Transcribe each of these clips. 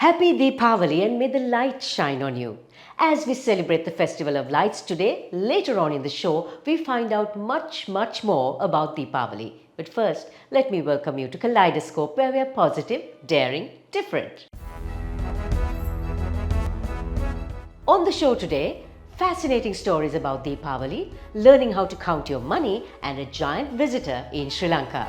Happy Deepavali and may the light shine on you. As we celebrate the Festival of Lights today, later on in the show, we find out much more about Deepavali. But first, let me welcome you to Kaleidoscope, where we are positive, daring, different. On the show today, fascinating stories about Deepavali, learning how to count your money, and a giant visitor in Sri Lanka.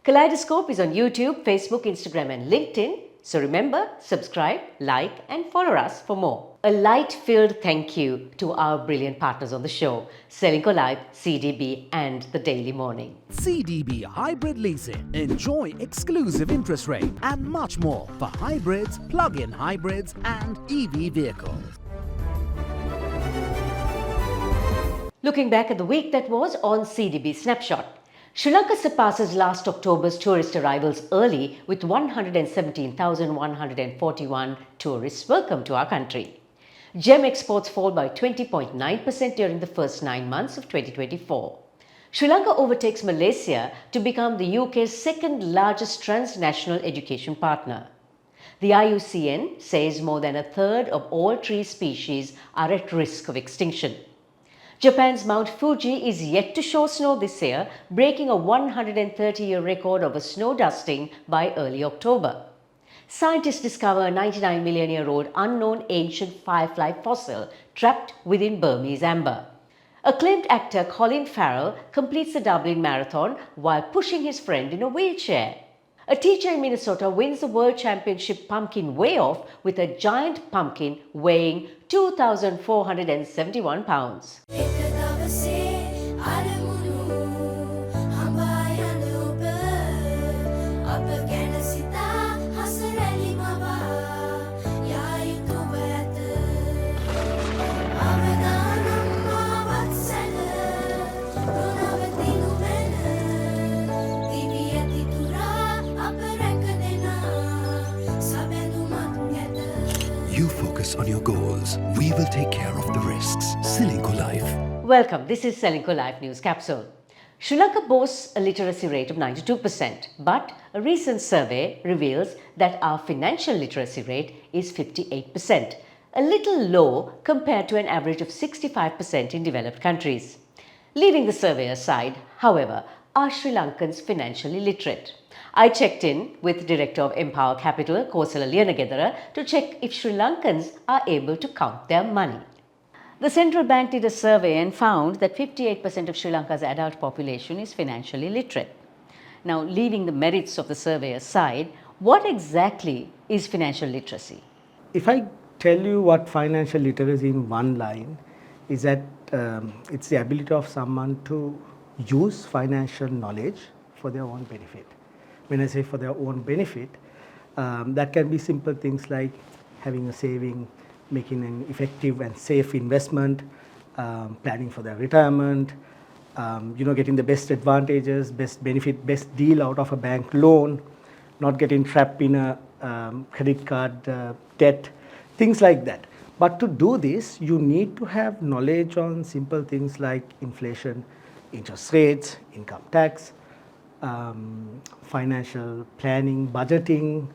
Kaleidoscope is on YouTube, Facebook, Instagram, and LinkedIn. So remember, subscribe, like, and follow us for more. A light-filled thank you to our brilliant partners on the show, Srilanka Life, CDB, and The Daily Morning. CDB Hybrid Leasing. Enjoy exclusive interest rate and much more for hybrids, plug-in hybrids, and EV vehicles. Looking back at the week that was on CDB Snapshot. Sri Lanka surpasses last October's tourist arrivals early with 117,141 tourists welcome to our country. Gem exports fall by 20.9% during the first 9 months of 2024. Sri Lanka overtakes Malaysia to become the UK's second largest transnational education partner. The IUCN says more than a third of all tree species are at risk of extinction. Japan's Mount Fuji is yet to show snow this year, breaking a 130-year record of a snow dusting by early October. Scientists discover a 99-million-year-old unknown ancient firefly fossil trapped within Burmese amber. Acclaimed actor Colin Farrell completes the Dublin Marathon while pushing his friend in a wheelchair. A teacher in Minnesota wins the World Championship pumpkin weigh-off with a giant pumpkin weighing 2,471 pounds. You focus on your goals. We will take care of the risks. Srilanka Life. Welcome, this is Srilanka Life News Capsule. Sri Lanka boasts a literacy rate of 92%, but a recent survey reveals that our financial literacy rate is 58%, a little low compared to an average of 65% in developed countries. Leaving the survey aside, however, are Sri Lankans financially literate? I checked in with Director of Empower Capital, Kosala Liyanagedara, to check if Sri Lankans are able to count their money. The central bank did a survey and found that 58% of Sri Lanka's adult population is financially literate. Now, leaving the merits of the survey aside, what exactly is financial literacy? If I tell you what financial literacy in one line is that it's the ability of someone to use financial knowledge for their own benefit. When I say for their own benefit, that can be simple things like having a saving, making an effective and safe investment, planning for their retirement, getting the best advantages, best benefit, best deal out of a bank loan, not getting trapped in a credit card debt, things like that. But to do this, you need to have knowledge on simple things like inflation, interest rates, income tax, financial planning, budgeting,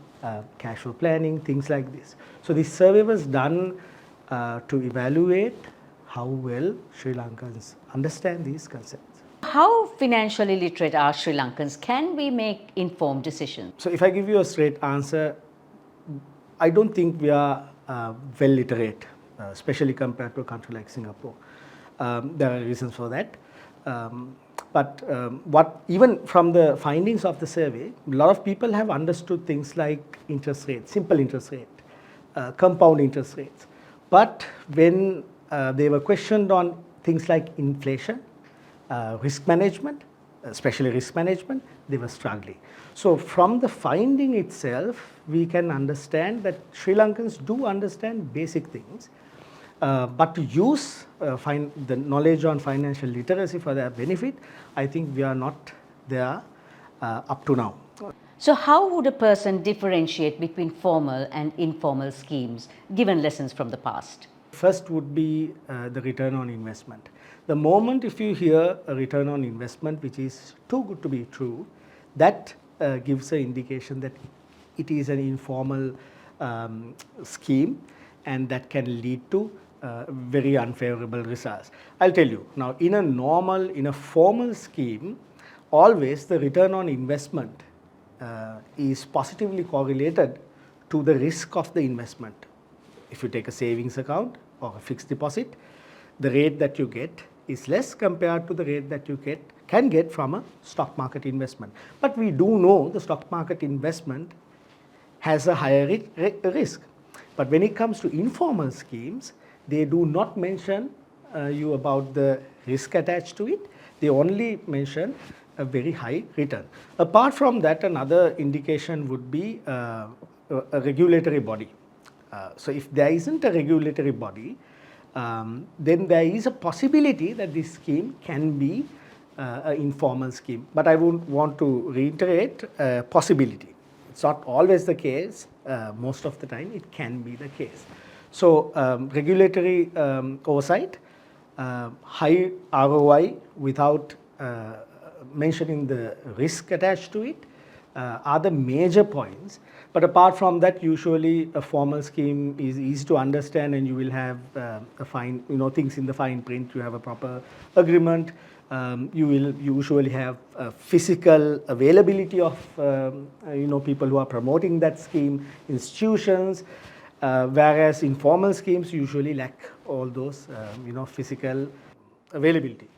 cash flow planning, things like this. So this survey was done to evaluate how well Sri Lankans understand these concepts. How financially literate are Sri Lankans? Can we make informed decisions? So if I give you a straight answer, I don't think we are well literate, especially compared to a country like Singapore. There are reasons for that. But even from the findings of the survey, a lot of people have understood things like interest rate, simple interest rate, compound interest rates. But when they were questioned on things like inflation, risk management, especially risk management, they were struggling. So from the finding itself, we can understand that Sri Lankans do understand basic things. But to use the knowledge on financial literacy for their benefit, I think we are not there up to now. So how would a person differentiate between formal and informal schemes, given lessons from the past? First would be the return on investment. The moment if you hear a return on investment which is too good to be true, that gives an indication that it is an informal scheme, and that can lead to very unfavorable results. I'll tell you now, in a formal scheme, always the return on investment is positively correlated to the risk of the investment. If you take a savings account or a fixed deposit, the rate that you get is less compared to the rate that you can get from a stock market investment. But we do know the stock market investment has a higher risk. But when it comes to informal schemes, they do not mention you about the risk attached to it. They only mention a very high return. Apart from that, another indication would be a regulatory body. So if there isn't a regulatory body, then there is a possibility that this scheme can be an informal scheme. But I would want to reiterate possibility. It's not always the case. Most of the time it can be the case. So regulatory oversight, high ROI without mentioning the risk attached to it are the major points. But apart from that, usually a formal scheme is easy to understand, and you will have a fine, things in the fine print. You have a proper agreement. You will usually have physical availability of people who are promoting that scheme, institutions, whereas informal schemes usually lack all those physical availability.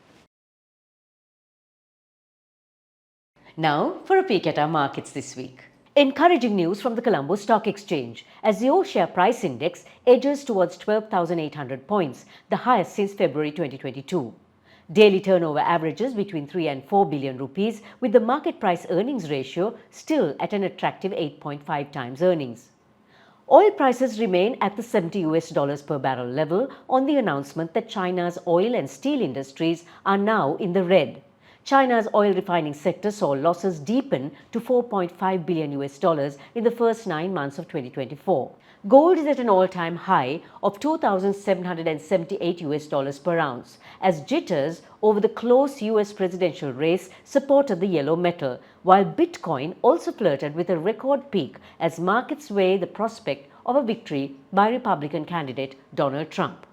Now for a peek at our markets this week. Encouraging news from the Colombo Stock Exchange as the all-share price index edges towards 12,800 points, the highest since February 2022. Daily turnover averages between 3 and 4 billion rupees, with the market price earnings ratio still at an attractive 8.5 times earnings. Oil prices remain at the $70 per barrel level on the announcement that China's oil and steel industries are now in the red. China's oil refining sector saw losses deepen to $4.5 billion in the first 9 months of 2024. Gold is at an all-time high of $2,778 per ounce, as jitters over the close US presidential race supported the yellow metal, while Bitcoin also flirted with a record peak as markets weigh the prospect of a victory by Republican candidate Donald Trump.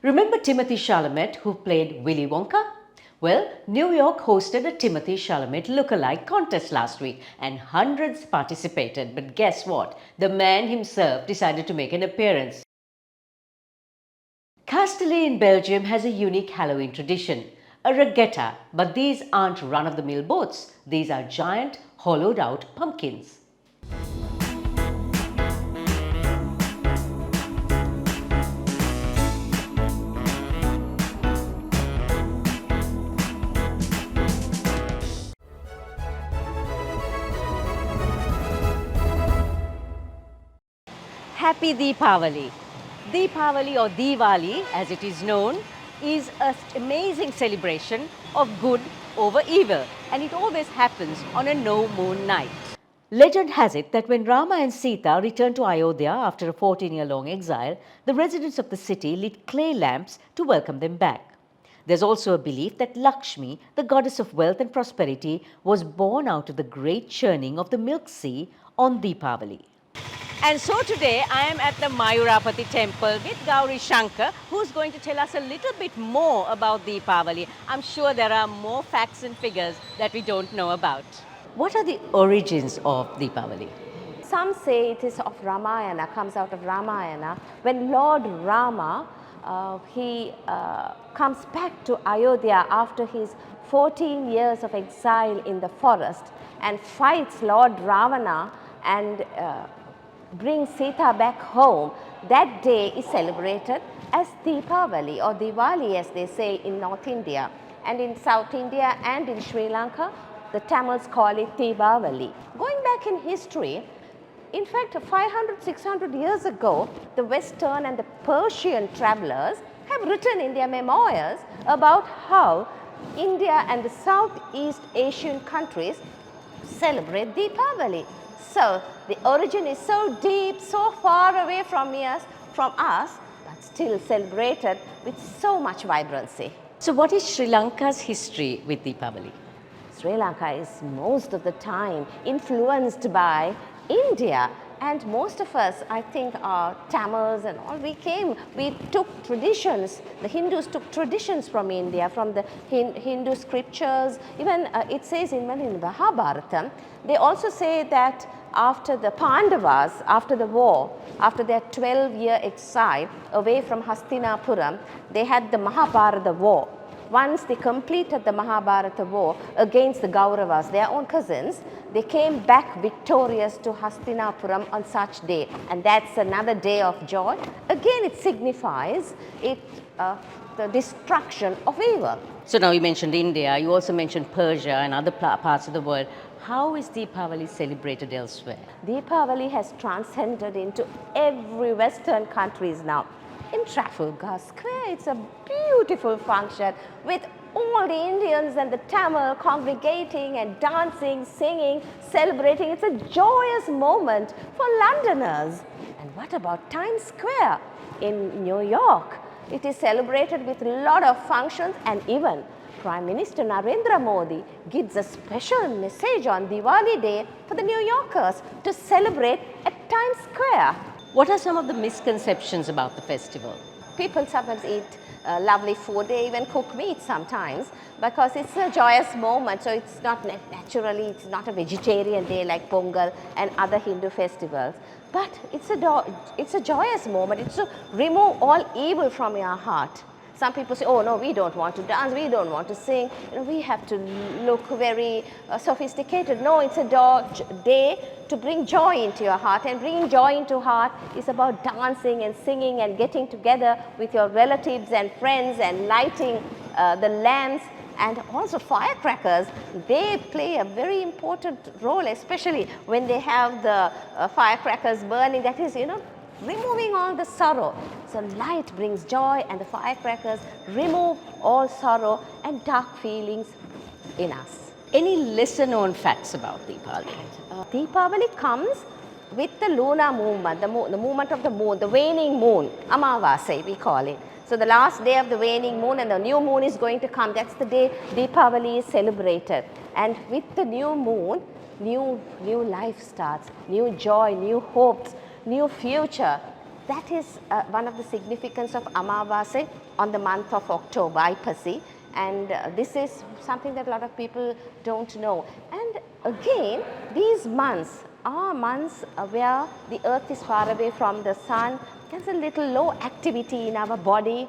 Remember Timothy Chalamet, who played Willy Wonka? Well, New York hosted a Timothy Chalamet lookalike contest last week and hundreds participated. But guess what? The man himself decided to make an appearance. Castellet in Belgium has a unique Halloween tradition, a regatta, but these aren't run-of-the-mill boats. These are giant, hollowed-out pumpkins. Happy Deepavali! Deepavali, or Diwali as it is known, is an amazing celebration of good over evil, and it always happens on a no-moon night. Legend has it that when Rama and Sita returned to Ayodhya after a 14-year-long exile, the residents of the city lit clay lamps to welcome them back. There's also a belief that Lakshmi, the goddess of wealth and prosperity, was born out of the great churning of the milk sea on Deepavali. And so today I am at the Mayurapati temple with Gauri Shankar, who's going to tell us a little bit more about Deepavali. I'm sure there are more facts and figures that we don't know about. What are the origins of Deepavali? Some say it is of Ramayana, comes out of Ramayana. When Lord Rama, he comes back to Ayodhya after his 14 years of exile in the forest and fights Lord Ravana and brings Sita back home. That day is celebrated as Deepavali or Diwali, as they say in North India. And in South India and in Sri Lanka, the Tamils call it Deepavali. Going back in history, in fact 500-600 years ago, the Western and the Persian travelers have written in their memoirs about how India and the Southeast Asian countries celebrate Deepavali. So the origin is so deep, so far away from us, but still celebrated with so much vibrancy. So what is Sri Lanka's history with Deepavali? Sri Lanka is most of the time influenced by India, and most of us, I think, are Tamils and all, we took traditions, the Hindus took traditions from India, from the Hindu scriptures. Even it says in Mahabharata, they also say that after the Pandavas, after the war, after their 12-year exile away from Hastinapuram, they had the Mahabharata war. Once they completed the Mahabharata war against the Kauravas, their own cousins, they came back victorious to Hastinapuram on such day, and that's another day of joy. Again, it signifies the destruction of evil. So now you mentioned India, you also mentioned Persia and other parts of the world. How is Deepavali celebrated elsewhere? Deepavali has transcended into every Western countries now. In Trafalgar Square, it's a beautiful function with all the Indians and the Tamil congregating and dancing, singing, celebrating. It's a joyous moment for Londoners. And what about Times Square in New York? It is celebrated with a lot of functions, and even Prime Minister Narendra Modi gives a special message on Diwali Day for the New Yorkers to celebrate at Times Square. What are some of the misconceptions about the festival? People sometimes eat lovely food, they even cook meat sometimes because it's a joyous moment. So it's not naturally, it's not a vegetarian day like Pongal and other Hindu festivals. But it's a joyous moment. It's to remove all evil from your heart. Some people say, oh no, we don't want to dance, we don't want to sing, we have to look very sophisticated. No, it's a day to bring joy into your heart, and bringing joy into heart is about dancing and singing and getting together with your relatives and friends and lighting the lamps. And also firecrackers, they play a very important role, especially when they have the firecrackers burning, that is, removing all the sorrow. So light brings joy, and the firecrackers remove all sorrow and dark feelings in us. Any lesser known facts about Deepavali? Deepavali comes with the lunar movement, the movement of the moon, the waning moon, Amavasai we call it. So the last day of the waning moon and the new moon is going to come. That's the day Deepavali is celebrated. And with the new moon, new life starts, new joy, new hopes, new future. That is one of the significance of Amavasai on the month of October, Aipasi. And this is something that a lot of people don't know. And again, these months are months where the earth is far away from the sun. There's a little low activity in our body.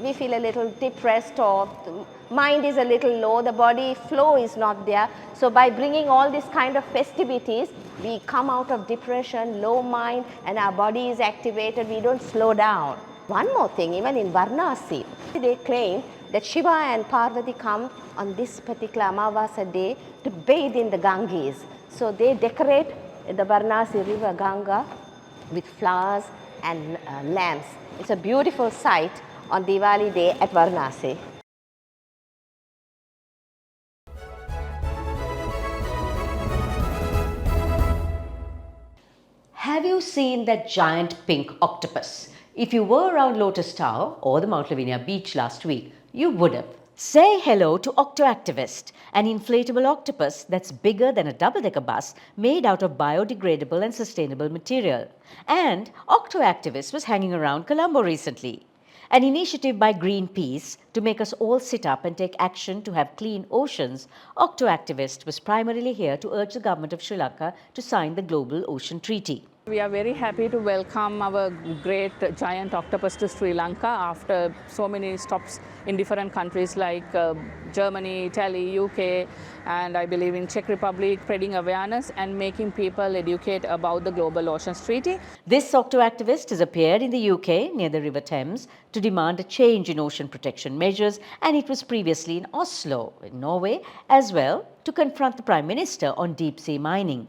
We feel a little depressed, or the mind is a little low, the body flow is not there. So by bringing all these kind of festivities, we come out of depression, low mind, and our body is activated, we don't slow down. One more thing, even in Varanasi, they claim that Shiva and Parvati come on this particular Amavasa day to bathe in the Ganges. So they decorate the Varanasi river Ganga with flowers and lamps. It's a beautiful sight on Diwali day at Varanasi. Have you seen that giant pink octopus? If you were around Lotus Tower or the Mount Lavinia beach last week, you would have. Say hello to Octo-Activist, an inflatable octopus that's bigger than a double-decker bus made out of biodegradable and sustainable material. And Octo-Activist was hanging around Colombo recently. An initiative by Greenpeace to make us all sit up and take action to have clean oceans, Octo-Activist was primarily here to urge the government of Sri Lanka to sign the Global Ocean Treaty. We are very happy to welcome our great giant octopus to Sri Lanka after so many stops in different countries like Germany, Italy, UK, and I believe in Czech Republic, spreading awareness and making people educate about the Global Oceans Treaty. This Octo-Activist has appeared in the UK near the River Thames to demand a change in ocean protection measures, and it was previously in Oslo, in Norway, as well to confront the Prime Minister on deep sea mining.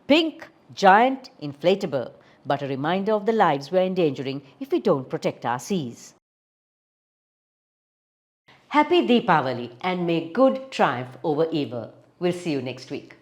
Pink, giant, inflatable, but a reminder of the lives we are endangering if we don't protect our seas. Happy Deepavali, and may good triumph over evil. We'll see you next week.